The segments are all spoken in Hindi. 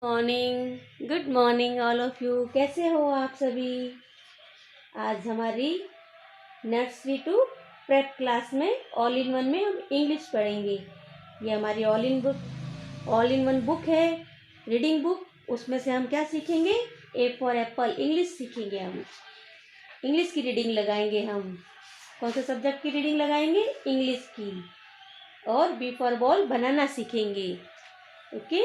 Morning, good morning all of you. कैसे हो आप सभी? आज हमारी नर्सरी टू प्रेप क्लास में ऑल इन वन में हम इंग्लिश पढ़ेंगे। ये हमारी ऑल इन वन बुक है, रीडिंग बुक। उसमें से हम क्या सीखेंगे? ए फॉर एप्पल इंग्लिश सीखेंगे। हम इंग्लिश की रीडिंग लगाएंगे। हम कौन से सब्जेक्ट की रीडिंग लगाएंगे? इंग्लिश की। और बी फॉर बॉल बनाना सीखेंगे। ओके,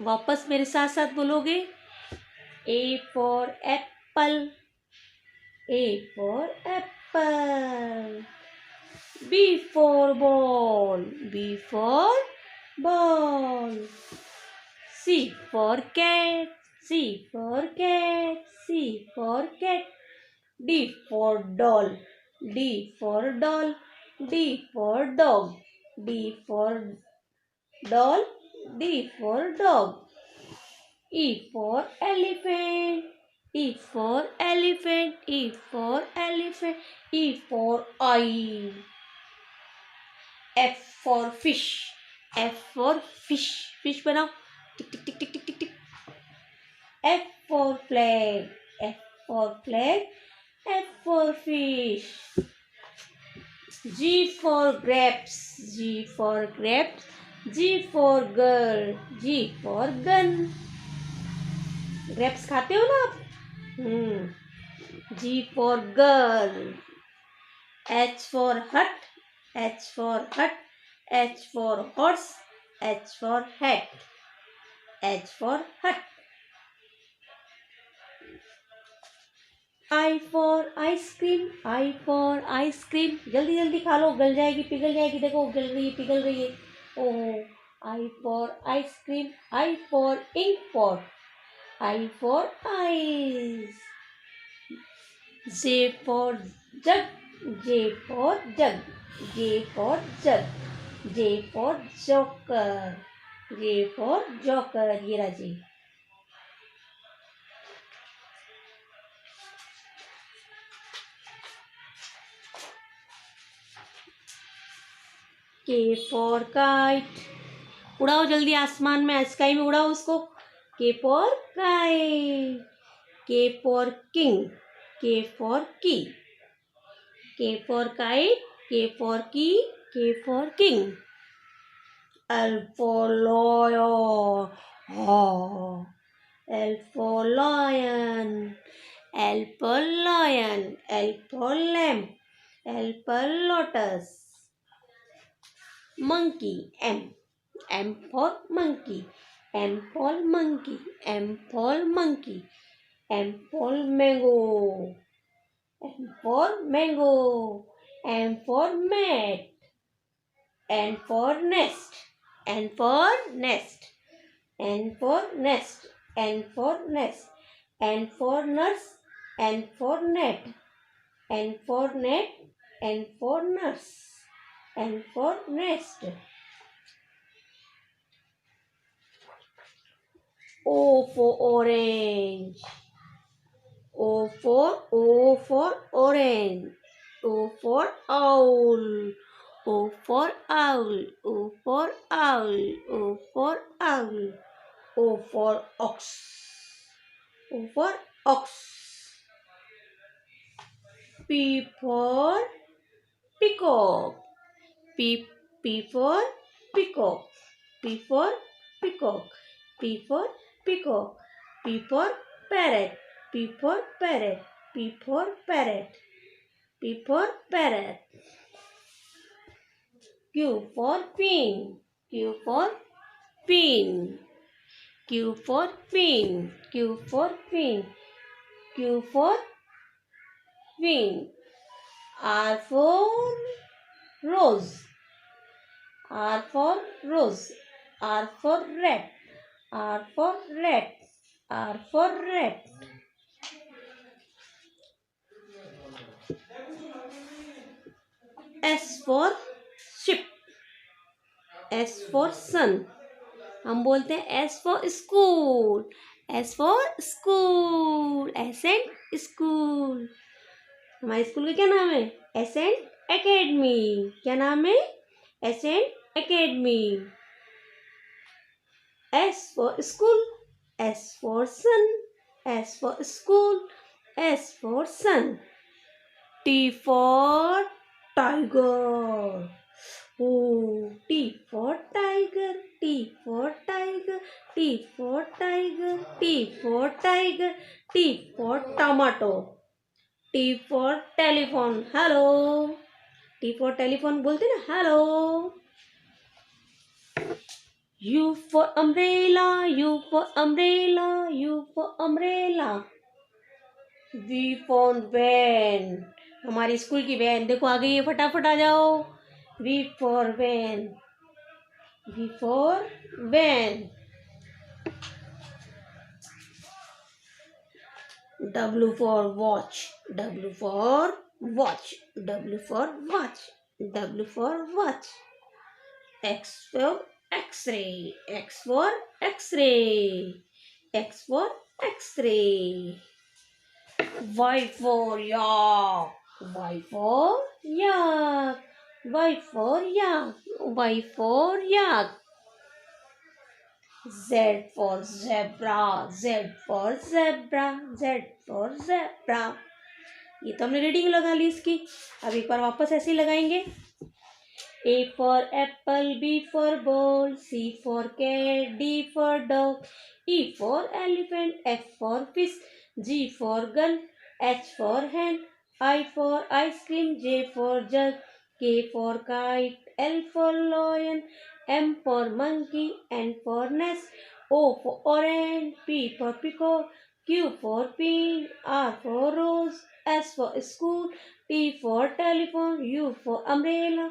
वापस मेरे साथ साथ बोलोगे। A for apple, A for apple. B for ball, B for ball. C for cat, C for cat, C for cat. D for doll, D for doll, D for dog, D for doll, D for dog. E for elephant, E for elephant, E for elephant, E for eye. F for fish, F for fish, fish बनाओ। टिक टिक टिक टिक टिक टिक टिक। F for flag, F for flag, F for fish. G for grapes, G for grapes, G for girl, G for gun. Grapes खाते हो ना आप? G for girl. H for hut, H for hut, H for horse, H for hat, H for hut. I for ice cream, I for ice cream. जल्दी जल्दी खा लो, गल जाएगी, पिघल जाएगी। देखो गल रही है, पिघल रही है। Oh, I for ice cream. I for ink pot, I for ice. J for jug, J for jug, J for jug, J for joker, J for joker। ये रहा J। K for kite, उड़ाओ जल्दी आसमान में, स्काई में उड़ाओ उसको। K for kite, K for king, K for key, K for kite, K for key, K for king। L for lion, L for lion, L for lion, L for lamb, L for lotus। Monkey, M, M for monkey, M for monkey, M for monkey, M for mango, M for mango, M for mat, N for nest, N for nest, N for nest, N for nest, N for nurse, N for net, N for net, N for nurse, N for nest। O for orange, O for orange, O for owl, O for owl, O for owl, O for owl। O for ox, O for ox। P for peacock, P for peacock, P for peacock, P for peacock। P for parrot, P for parrot, P for parrot, P for parrot। Q for queen, Q for queen, Q for queen, Q for queen, Q for queen। R for rose, R for rose, R for rat, R for rat, R for rat। S for ship, S for sun। हम बोलते हैं S for school, S for school, S and school। हमारे स्कूल का क्या नाम है? S and academy. क्या नाम है? S and academy. S for school, S for sun, S for school, S for sun. T for tiger. Oh, T for tiger, T for tiger, T for tiger, T for tiger, T for tomato. T for telephone. Hello. T for telephone बोलते ना hello. U for umbrella, U for umbrella, U for umbrella. V for van. हमारी स्कूल की वैन देखो आ गई है, फटाफट आ जाओ. V for van. V for van. W for watch. W for watch. W for watch. W for watch. X for X-ray. X for X-ray. X for X-ray. Y for yak. Y for yak. Y for yak. Y for yak. Z for zebra. Z for zebra. Z for zebra. ये तो हमने रीडिंग लगा ली इसकी. अब एक बार वापस ऐसे ही लगाएंगे. A for apple, B for ball, C for cat, D for dog, E for elephant, F for fish, G for gun, H for hand, I for ice cream, J for jug, K for kite, L for lion, M for monkey, N for nest, O for orange, P for peacock, Q for pin, R for rose, S for school, T for telephone, U for umbrella,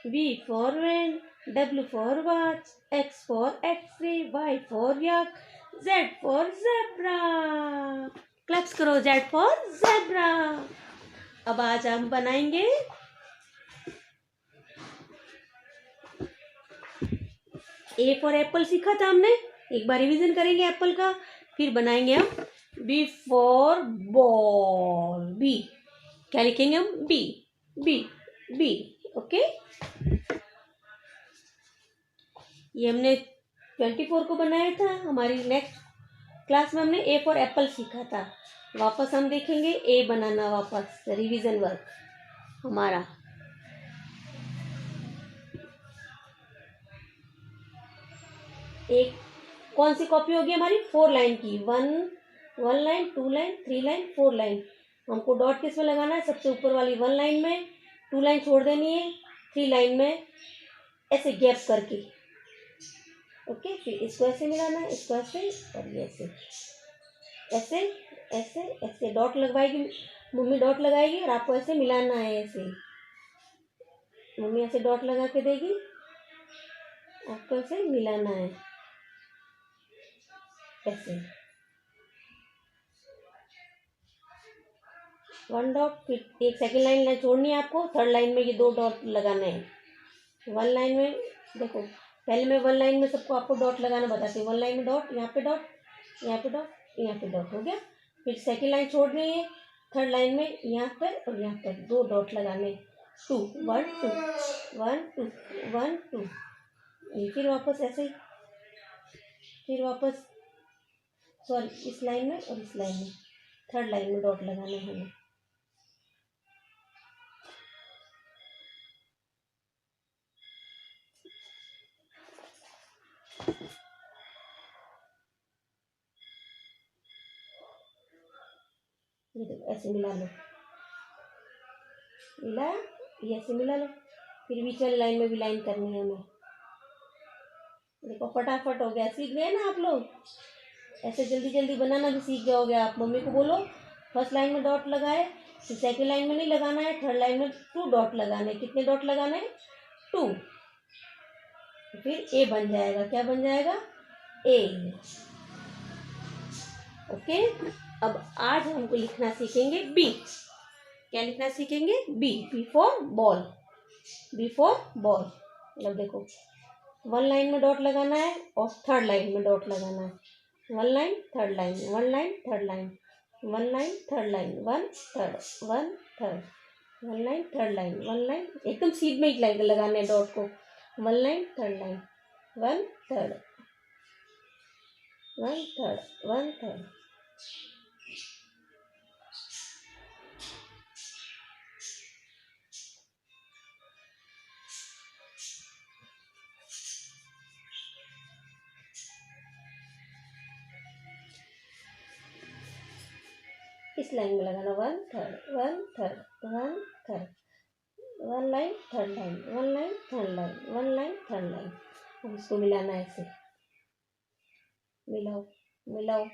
V for van, W for watch, X for X-ray, Y for yak, Z for zebra. Claps करो. Z for zebra. अब आज हम बनाएंगे A for apple सीखा था हमने. एक बार रिवीजन करेंगे एप्पल का, फिर बनाएंगे हम B for ball. B क्या लिखेंगे हम? B. B. B. ओके. ये हमने 24 को बनाया था. हमारी नेक्स्ट क्लास में हमने ए फॉर एप्पल सीखा था. वापस हम देखेंगे ए बनाना, वापस रिवीजन वर्क हमारा. एक कौन सी कॉपी होगी हमारी? 4 लाइन की. 1 लाइन, 2 लाइन, 3 लाइन, 4 लाइन. हमको डॉट किस में लगाना है? सबसे ऊपर वाली 1 लाइन में. 2 लाइन छोड़ देनी है. 3 लाइन में ऐसे गैप करके. ओके. फिर इसको ऐसे मिलाना है, इसको ऐसे और ये ऐसे ऐसे ऐसे ऐसे डॉट लगवाएगी मम्मी. डॉट लगाएगी और आपको ऐसे मिलाना है. ऐसे मम्मी ऐसे डॉट लगा के देगी, आपको ऐसे मिलाना है. ऐसे 1 डॉट. फिर एक सेकेंड लाइन छोड़नी है आपको. थर्ड लाइन में ये 2 डॉट लगाना है. 1 लाइन में देखो, पहले मैं 1 लाइन में सबको आपको डॉट लगाना बताती हूँ. 1 लाइन में डॉट, यहाँ पे डॉट, यहाँ पे डॉट, यहाँ पे डॉट. हो गया. फिर सेकेंड लाइन छोड़नी है. थर्ड लाइन में यहाँ पर और यहाँ पर 2 डॉट लगाने. 2 1 2 1 2 1 2. फिर वापस ऐसे, फिर वापस सॉरी इस लाइन में और इस लाइन में थर्ड लाइन में डॉट लगाना है हमें. ये देखो ऐसे मिला लो. मिला, ये ऐसे मिला लो. फिर बीच वाली लाइन में भी लाइन करनी है हमें. देखो फटाफट हो गया. सीख गए ना आप लोग? ऐसे जल्दी जल्दी बनाना भी सीख जाओगे आप. मम्मी को बोलो फर्स्ट लाइन में डॉट लगाए, फिर सेकेंड लाइन में नहीं लगाना है, थर्ड लाइन में 2 डॉट लगाने. कितने डॉट लगाने हैं? 2. फिर ए बन जाएगा. क्या बन जाएगा? ए. ओके. अब आज हमको लिखना सीखेंगे बी. क्या लिखना सीखेंगे? B. B for ball. B for ball. मतलब देखो 1 लाइन में डॉट लगाना है और थर्ड लाइन में डॉट लगाना है. 1 line third line, 1 line third line, 1 line third line, 1 third, 1 third, 1 line third line, 1 line एकदम सीध में ही लगाना है डॉट को. 1 line third line, 1 third, one third. इस लाइन में लगाना one third one third one third, one line third line, one line third line, one line third line. अब इसको मिलाना है ऐसे, मिलाओ मिलाओ,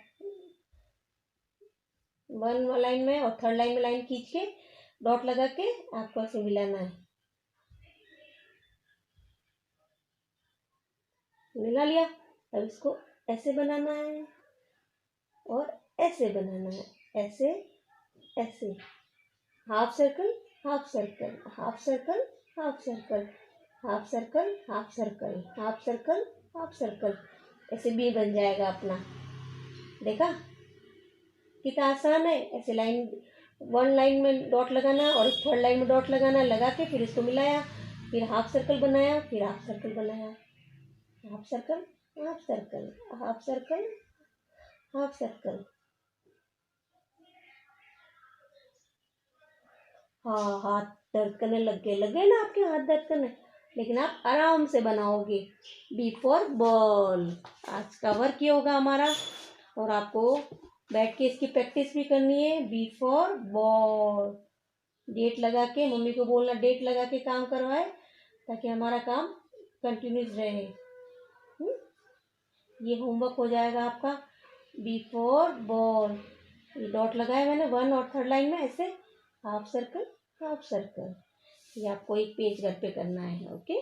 वन लाइन में और थर्ड लाइन में लाइन खींच के डॉट लगा के आपको ऐसे मिलाना है। मिला लिया। अब इसको ऐसे बनाना है और ऐसे बनाना है, ऐसे ऐसे, half circle half circle half circle half circle half circle half circle half circle half circle, ऐसे भी बन जाएगा अपना। देखा कितना आसान है। ऐसे लाइन, वन लाइन में डॉट लगाना और थर्ड लाइन में डॉट लगाना, लगा के फिर इसको मिलाया, फिर हाफ सर्कल बनाया, फिर हाफ सर्कल बनाया, half circle half circle half circle half circle. हाँ, हाथ दर्द करने लगे ना आपके, हाथ दर्द करने, लेकिन आप आराम से बनाओगे। B for ball. आज का वर्क ये होगा हमारा, और आपको बैठ के इसकी प्रैक्टिस भी करनी है। बी फॉर बॉल, डेट लगा के मम्मी को बोलना, डेट लगा के काम करवाए ताकि हमारा काम कंटिन्यूस रहे। ये होमवर्क हो जाएगा आपका। बी फॉर बॉल, ये डॉट लगाया मैंने वन और थर्ड लाइन में, ऐसे हाफ सर्कल हाफ सर्कल। ये आपको एक पेज घर पे करना है। ओके।